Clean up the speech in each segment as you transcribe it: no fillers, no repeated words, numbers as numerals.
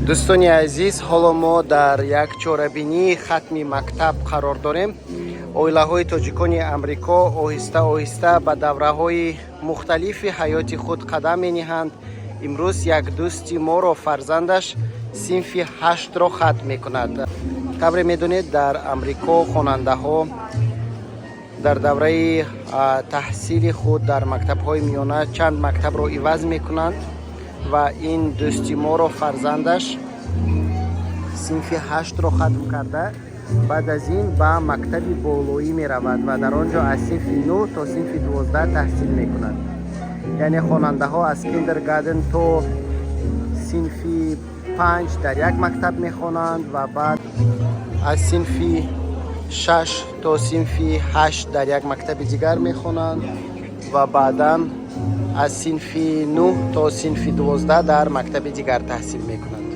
дӯстони азиз, ҳоло мо дар як чорабинии хатми мактаб қарор дорем. оилаҳои тоҷикони амрико оҳиста оҳиста ба давраҳои мухталифи ҳаёти худ қадам мениҳанд. имрӯз як дӯсти моро фарзандаш синфи 8-ро хатм мекунад. табре медонед, дар амрико хонандаҳо дар давраи таҳсили худ дар мактабҳои миёна чанд мактабро иваз мекунанд ва ин дӯсти моро фарзандаш синфи 8-ро хатм карда баъд аз ин ба мактаби болоӣ меравад ва дар он ҷо аз синфи 9 то синфи 12 таҳсил мекунад. яъне хонандаҳо аз киндергарден то синфи 5 дар як мактаб мехонанд ва баъд аз синфи 6 то синфи 8 дар як мактаби дигар мехонанд ва баъдан аз синфи 9 то синфи 12 дар мактаби дигар таҳсил мекунанд.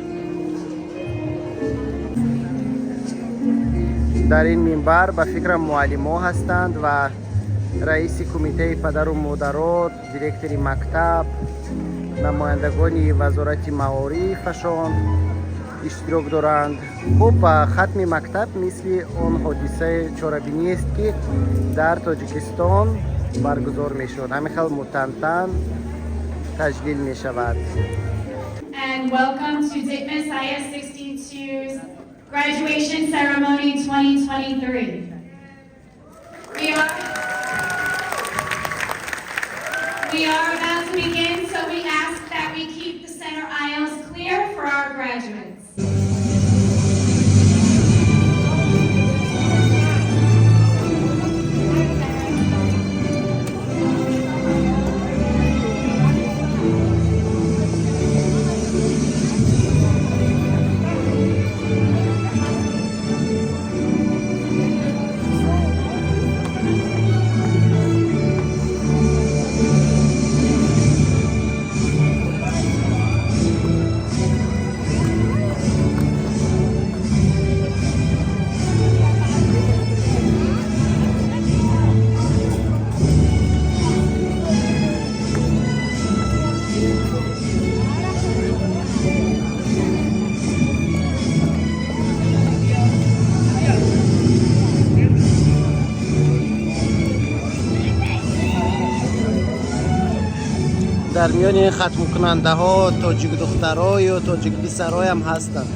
дар ин минбар ба фикрам муаллимҳо ҳастанд ва раиси кумитаи падару модарот, директори мактаб, намояндагони вазорати маорифашон иштирок доранд. хуб, хатми мактаб мисли он ҳодисаи чорабиниест ки дар Тоҷикистон баргузор мешуд. ҳамин хел мутантан таҷлил мешавад. And welcome to Ditmas IS-62's graduation ceremony 2023. We are about to begin, so we ask that we keep the center aisles clear for our graduates. дар миёни ин хатмкунандаҳо тоҷик духтарҳо ё тоҷик писарҳо ҳам ҳастанд.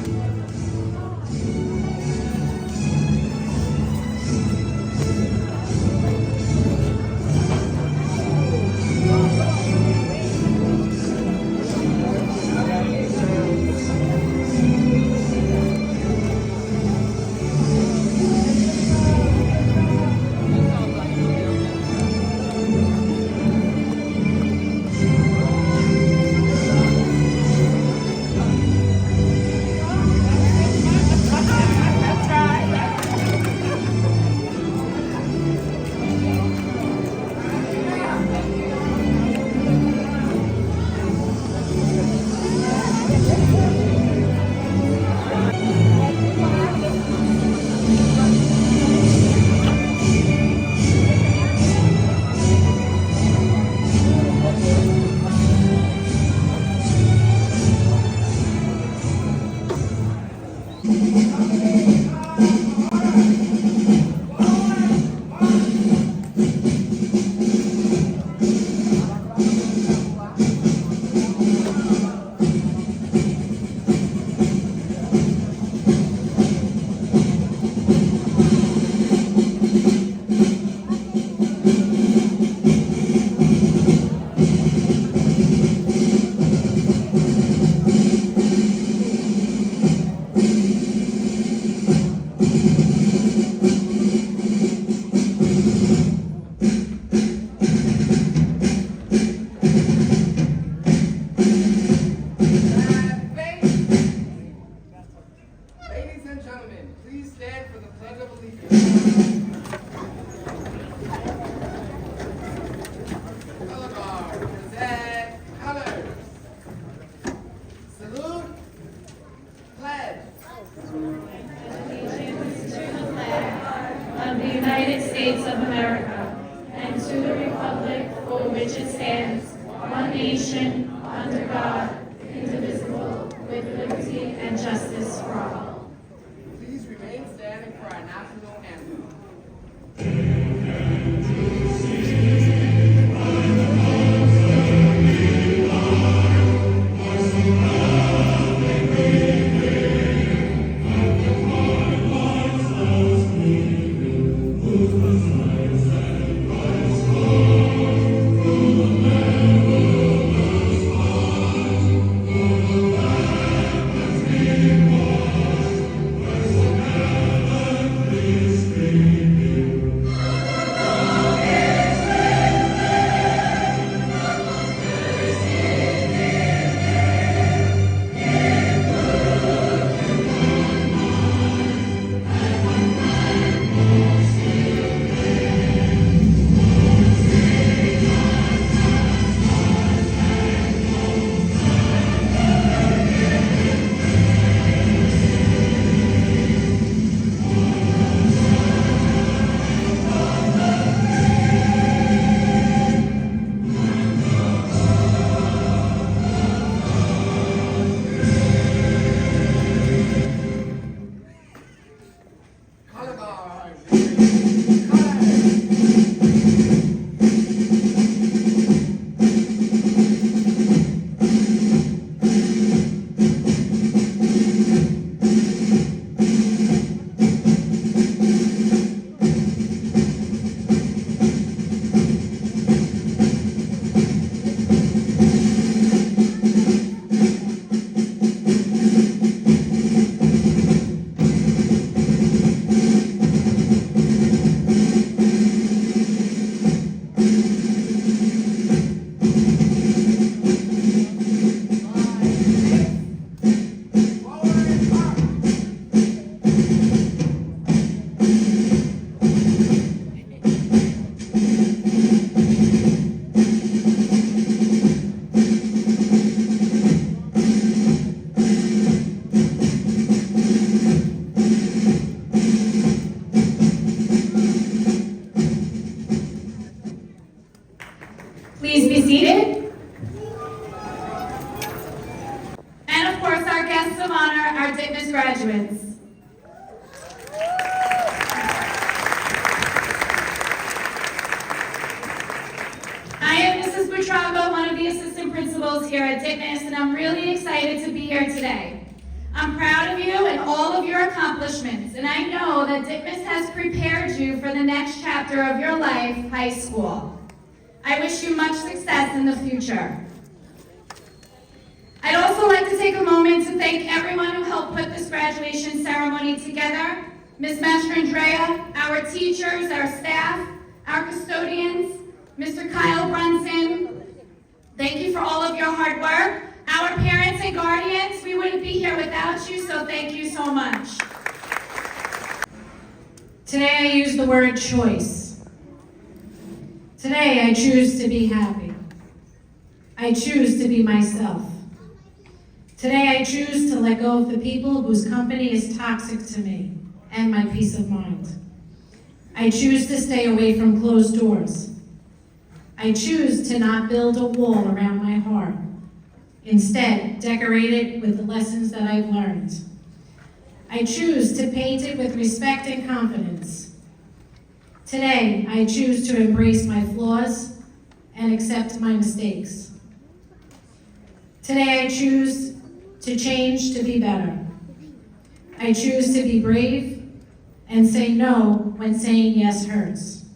United States of America, and to the republic for which it stands, one nation, under God, indivisible, with liberty liberty, and justice for all. Please remain standing for our national anthem. Please be seated. And of course, our guests of honor, our DITMIS graduates. I am Mrs. Butrago, one of the assistant principals here at DITMIS, and I'm really excited to be here today. I'm proud of you and all of your accomplishments, and I know that DITMIS has prepared you for the next chapter of your life, high school. I wish you much success in the future. I'd also like to take a moment to thank everyone who helped put this graduation ceremony together. Ms. Mastrandrea, our teachers, our staff, our custodians, Mr. Kyle Brunson, thank you for all of your hard work. Our parents and guardians, we wouldn't be here without you, so thank you so much. Today I use the word choice. Today I choose to be happy. I choose to be myself. Today I choose to let go of the people whose company is toxic to me and my peace of mind. I choose to stay away from closed doors. I choose to not build a wall around my heart. Instead, decorate it with the lessons that I've learned. I choose to paint it with respect and confidence. Today, I choose to embrace my flaws and accept my mistakes. Today, I choose to change to be better. I choose to be brave and say no when saying yes hurts.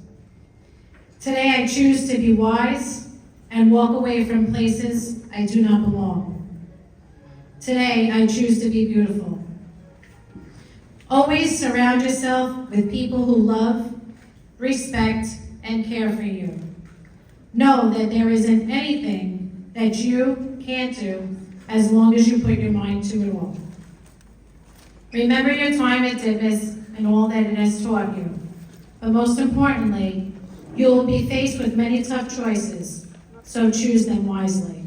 Today, I choose to be wise and walk away from places I do not belong. Today, I choose to be beautiful. Always surround yourself with people who love, respect, and care for you. Know that there isn't anything that you can't do as long as you put your mind to it all. Remember your time at DITMIS and all that it has taught you. But most importantly, you will be faced with many tough choices, so choose them wisely.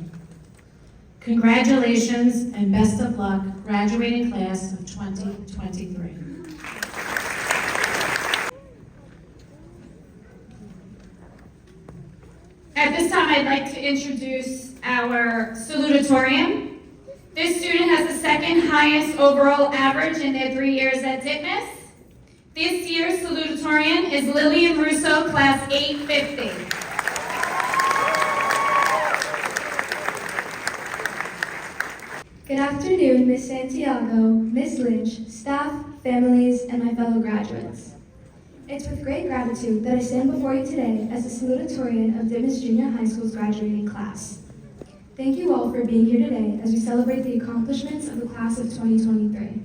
Congratulations and best of luck, graduating class of 2023. At this time, I'd like to introduce our salutatorian. This student has the second highest overall average in their 3 years at DITMIS. This year's salutatorian is Lillian Russo, class 850. Good afternoon, Ms. Santiago, Ms. Lynch, staff, families, and my fellow graduates. It's with great gratitude that I stand before you today as the salutatorian of DITMIS Junior High School's graduating class. Thank you all for being here today as we celebrate the accomplishments of the class of 2023.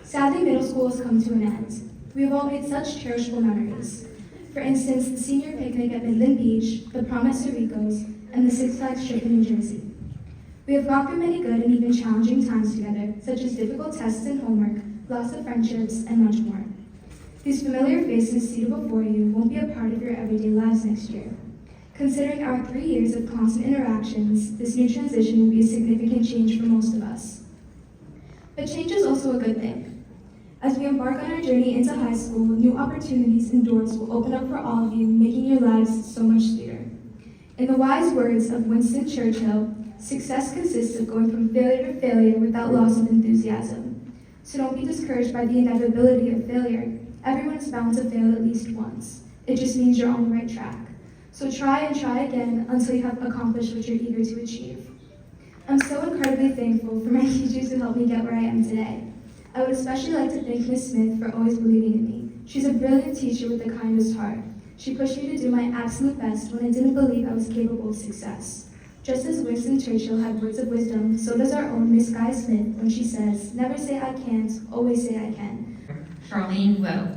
Sadly, middle school has come to an end. We have all made such cherishable memories. For instance, the senior picnic at Midland Beach, the prom at Cerritos, and the Six Flags trip in New Jersey. We have gone through many good and even challenging times together, such as difficult tests and homework, loss of friendships, and much more. These familiar faces seated before you won't be a part of your everyday lives next year. Considering our 3 years of constant interactions, this new transition will be a significant change for most of us. But change is also a good thing. As we embark on our journey into high school, new opportunities and doors will open up for all of you, making your lives so much sweeter. In the wise words of Winston Churchill, success consists of going from failure to failure without loss of enthusiasm. So don't be discouraged by the inevitability of failure. Everyone is bound to fail at least once. It just means you're on the right track. So try and try again until you have accomplished what you're eager to achieve. I'm so incredibly thankful for my teachers who helped me get where I am today. I would especially like to thank Ms. Smith for always believing in me. She's a brilliant teacher with the kindest heart. She pushed me to do my absolute best when I didn't believe I was capable of success. Just as Winston Churchill had words of wisdom, so does our own Miss Guy Smith when she says, "Never say I can't, always say I can." Charlene Wu.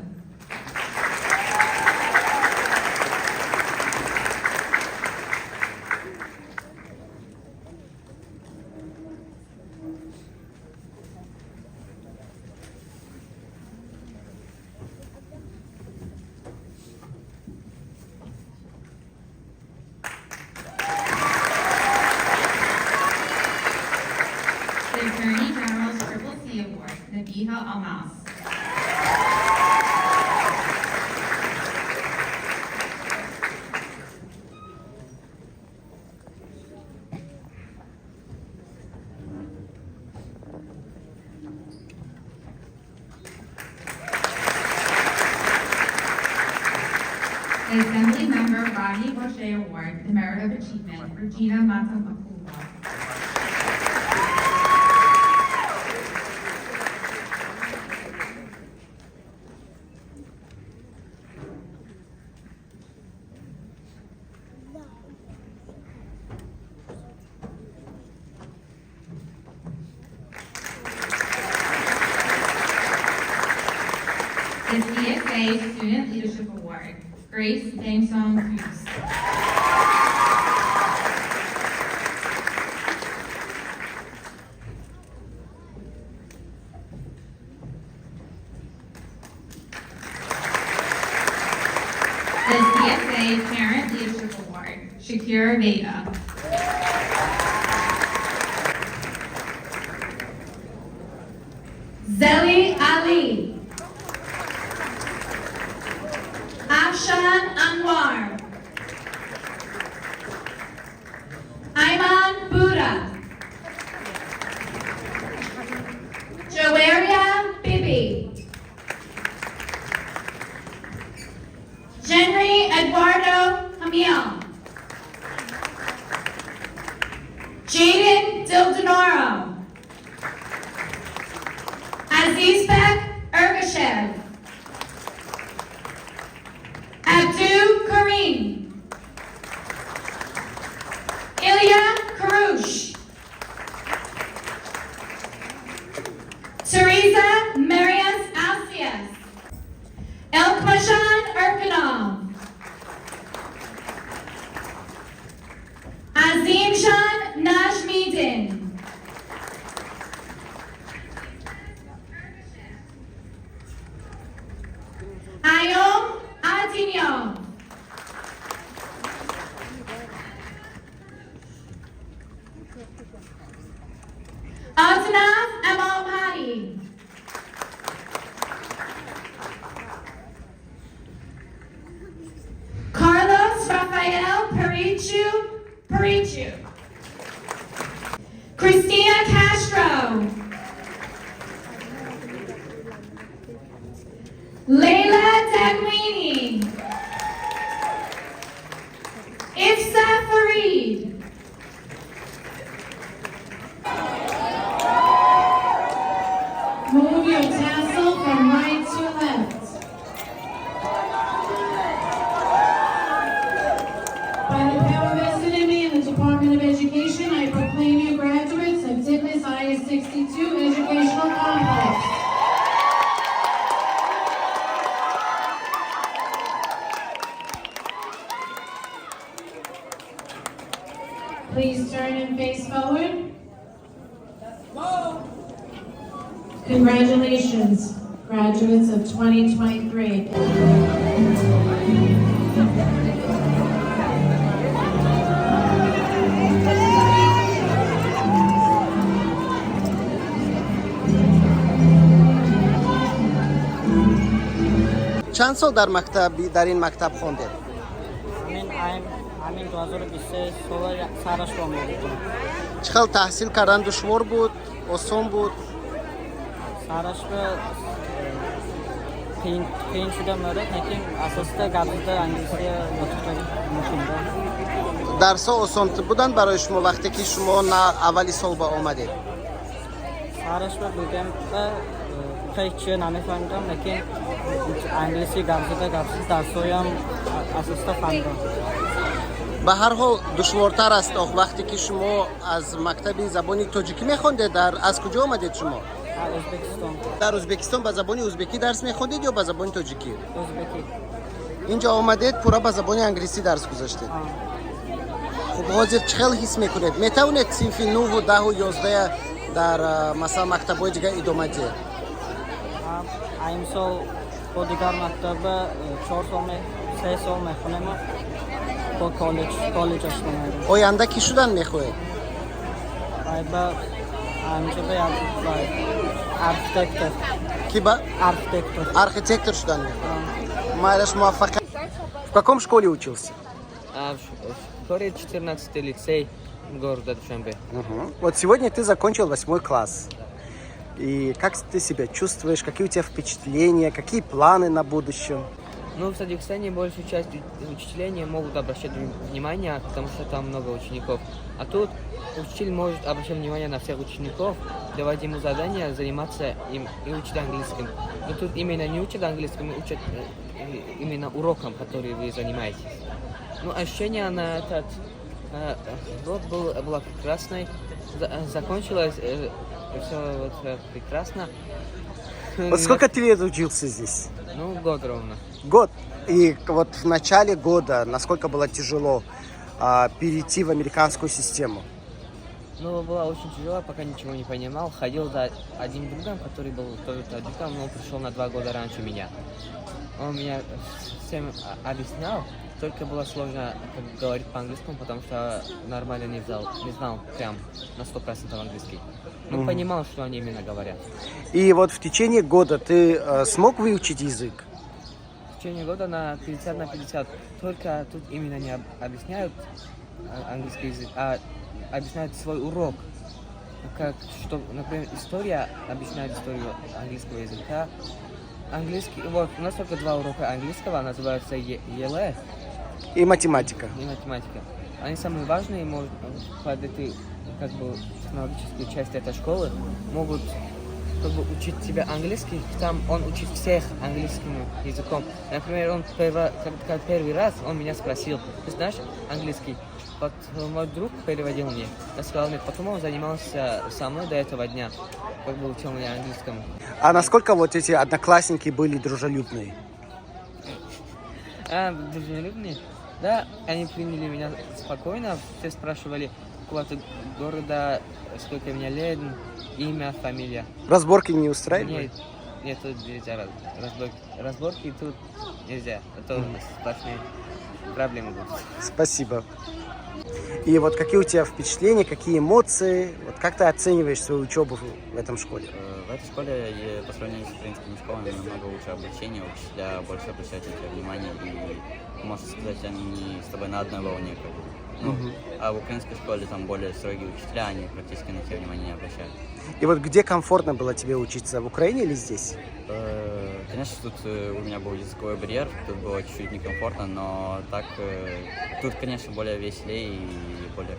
The Attorney General's Triple C Award, Nabiha Almas. The Assembly Member Rodney Boucher Award, the Merit of Achievement, Regina Matamakuwa. The CSA Student Leadership Award, Grace Dangsong Cruz. The CSA Parent Leadership Award, Shakira Vega. Zeli Ali. Afshan Anwar. Ayman Buddha. Joaria Bibi. Henry Eduardo Camille. Jaden Dildonoro. Azizbek Ergashev. Abdu Karim. Ilya Karush. Teresa Marias Alcias. Elkmashan Erkanov. Azim Shan Najmidin. Ayom Adinyo. Adnav Amalhadi. Carlos Rafael Parichu. Christina Castro, Layla Dagwini, Ifsa Farid, Move your tassel from right to left. By the power vested in me in the Department of Education, I proclaim you graduates of Titmus IS-62 Educational Complex. Please turn and face forward. Congratulations, graduates of 2023. چند سال در این مکتب خوندید؟ همین 2023 سال سرش رو می‌کنم. چقدر تحصیل کردن دشوار بود؟ آسان بود؟ سرش به قیین شده مورد لیکن اساسا گفتار انگلیسی متفاوت می‌کنم. درس‌ها آسان بودن برای شما وقتی که شما اولی سال با آمدید؟ سرش به بودم خیلی چیز نمی‌فهمیدم لیکن انگلیسی گفتار درسایم اساسا فهمیدم. به هر حال دشوارتر است وقتی که شما از مکتب زبانی تاجیکی می‌خوندید. از کجا آمدید شما؟ ازبکستان. در ازبکستان به زبان ازبکی درس می‌خوندید یا به زبان تاجیکی؟ ازبکی. اینجا آمدید پورا به زبان انگلیسی درس گذاشتید. خب حاضر چقدر حس می‌کنید؟ می‌توانید صنف 9 و 10 و 11 در مثلا مکتب‌های دیگه ادامه دهید؟ این سال با دیگر مکتب 4 سال 3 سال می‌خونم. با کالج هستم. آینده کی شدن می‌خواهید؟ با همینجا با архитектор. کی با؟ Архитектор. архитектор شدن می‌خواهید. مایلش موفق. В каком школе учился? В школе 14-й лицей города Душанбе. Вот сегодня ты закончил 8 класс. И как ты себя чувствуешь? Какие у тебя впечатления? Какие планы на будущем? Ну, в Таджикистане большую часть учителей не могут обращать внимание, потому что там много учеников. А тут учитель может обращать внимание на всех учеников, давать ему задания, заниматься им и учить английским. Но тут именно не учат английским, учат именно урокам, которые вы занимаетесь. Ну, ощущение на этот год было прекрасное. Закончилось все вот прекрасно. Вот сколько ты лет учился здесь? Ну, год ровно. Год. И вот в начале года насколько было тяжело перейти в американскую систему? Ну, было очень тяжело, пока ничего не понимал. Ходил за одним другом, который был тоже таджиком, но он пришел на 2 года раньше меня. Он меня всем объяснял, только было сложно говорить по-английски, потому что нормально не знал прям на 100% английский. Но понимал, что они именно говорят. И вот в течение года ты смог выучить язык? В течение года на 50 на 50. Только тут именно не объясняют английский язык, а объясняют свой урок. Как, что, например, история объясняет историю английского языка. Английский, вот у нас только 2 урока английского, называются ЕЛЭ. И математика. И математика. Они самые важные, может, под этой как бы технологическую часть этой школы могут как бы учить тебя английский, там он учит всех английским языком. Например, он первый раз он меня спросил: ты знаешь английский? Вот мой друг переводил мне. Я сказал: нет, потом он занимался со мной до этого дня, как бы учил меня английскому. А насколько вот эти одноклассники были дружелюбные? Дружелюбные? Да, они приняли меня спокойно, все спрашивали какого-то города, сколько мне лет, имя, фамилия. Разборки не устраивали? Нет, тут нельзя разборки тут нельзя, а то сплошные проблемы будут. Спасибо. И вот какие у тебя впечатления, какие эмоции? Вот как ты оцениваешь свою учебу в этом школе? В этой школе, по сравнению с украинскими школами, намного лучше обучение, учителя больше обращают на тебя внимание, и, можно сказать, они не с тобой на одной волне. Ну, а в украинской школе там более строгие учителя, они практически на те внимания не обращают. И вот где комфортно было тебе учиться, в Украине или здесь? Конечно, тут у меня был языковой барьер, тут было чуть-чуть некомфортно, но так тут, конечно, более веселее и более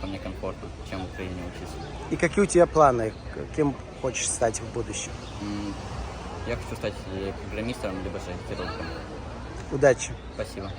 по мне комфортно, чем в Украине учиться. И какие у тебя планы? Кем хочешь стать в будущем? Я хочу стать программистом, либо же хирургом. Удачи! Спасибо.